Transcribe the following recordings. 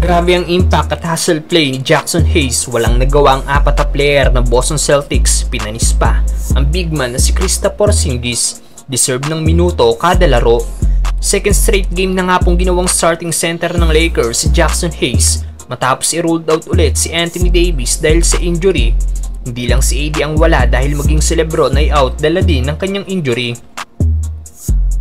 Grabe ang impact at hustle play ni Jaxson Hayes, walang nagawa ang apat na player ng Boston Celtics, pinanis pa. Ang big man na si Kristaps Porzingis, deserve ng minuto kada laro. Second straight game na nga pong ginawang starting center ng Lakers si Jaxson Hayes, matapos i-ruled out ulit si Anthony Davis dahil sa injury. Hindi lang si AD ang wala dahil maging si LeBron ay out dala din ng kanyang injury.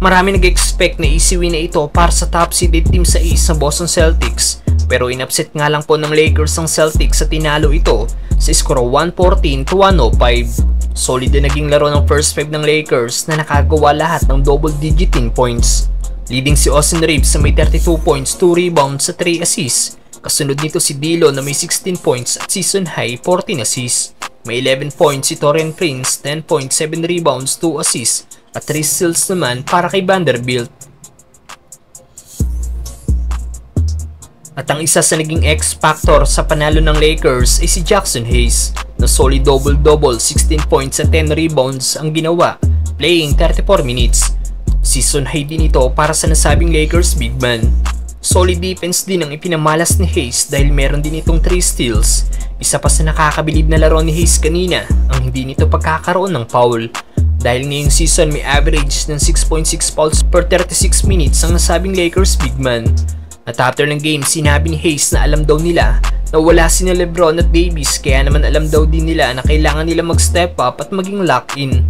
Marami nag-expect na easy win na ito para sa top seeded team sa East sa Boston Celtics, pero inupset nga lang po ng Lakers ang Celtics sa tinalo ito sa score 114 to 105. Solid na naging laro ng first 5 ng Lakers na nakagawa lahat ng double-digit in points. Leading si Austin Reeves sa may 32 points, 2 rebounds sa 3 assists. Kasunod nito si D'Lo na may 16 points at season high 14 assists. May 11 points si Taurean Prince, 10 points, 7 rebounds, 2 assists at 3 steals naman para kay Vanderbilt. At ang isa sa naging X-factor sa panalo ng Lakers ay si Jaxson Hayes na solid double-double, 16 points at 10 rebounds ang ginawa, playing 34 minutes. Season high din ito para sa nasabing Lakers big man. Solid defense din ang ipinamalas ni Hayes dahil meron din itong 3 steals. Isa pa sa nakakabilib na laro ni Hayes kanina ang hindi nito pagkakaroon ng foul. Dahil ngayong season may average ng 6.6 fouls per 36 minutes ang nasabing Lakers big man. At after ng game, sinabi ni Hayes na alam daw nila na wala sina LeBron at Davis, kaya naman alam daw din nila na kailangan nila mag-step up at maging lock-in.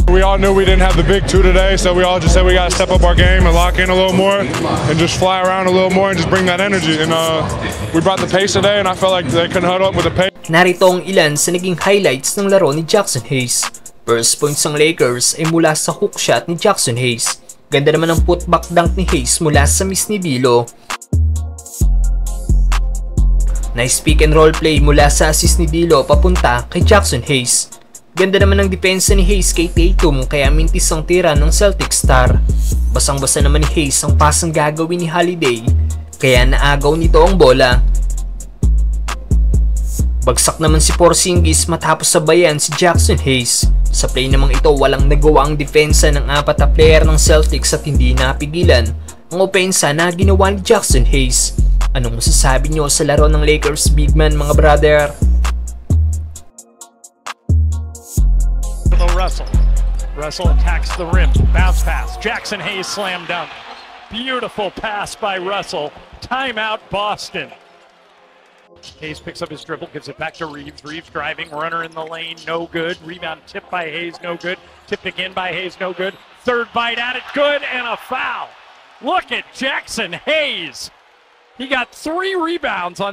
We all knew we didn't have the big two today, so we all just said we gotta step up our game and lock in a little more and just fly around a little more and just bring that energy. And we brought the pace today and I felt like they couldn't huddle up with the pace. Narito ang ilan sa naging highlights ng laro ni Jaxson Hayes. First points ng Lakers ay mula sa hook shot ni Jaxson Hayes. Ganda naman ang putback dunk ni Hayes mula sa miss ni D'Lo. Nice pick and roll play mula sa assist ni D'Lo papunta kay Jaxson Hayes. Ganda naman ang depensa ni Hayes kay Tatum kaya mintis ang tira ng Celtic star. Basang-basa naman ni Hayes ang pasang gagawin ni Holiday kaya naagaw nito ang bola. Bagsak naman si Porzingis matapos sabayan si Jaxson Hayes. Sa play namang ito walang nagawa ang depensa ng apat na player ng Celtics at hindi napigilan ang opensa na ginawa ni Jaxson Hayes. Anong masasabi nyo sa laro ng Lakers big man mga brother? Russell attacks the rim, bounce pass, Jaxson Hayes slam dunk. Beautiful pass by Russell. Timeout Boston. Hayes picks up his dribble, gives it back to Reeves. Reeves driving, runner in the lane, no good. Rebound tipped by Hayes, no good. Tipped again by Hayes, no good. Third bite at it, good, and a foul. Look at Jaxson Hayes. He got 3 rebounds on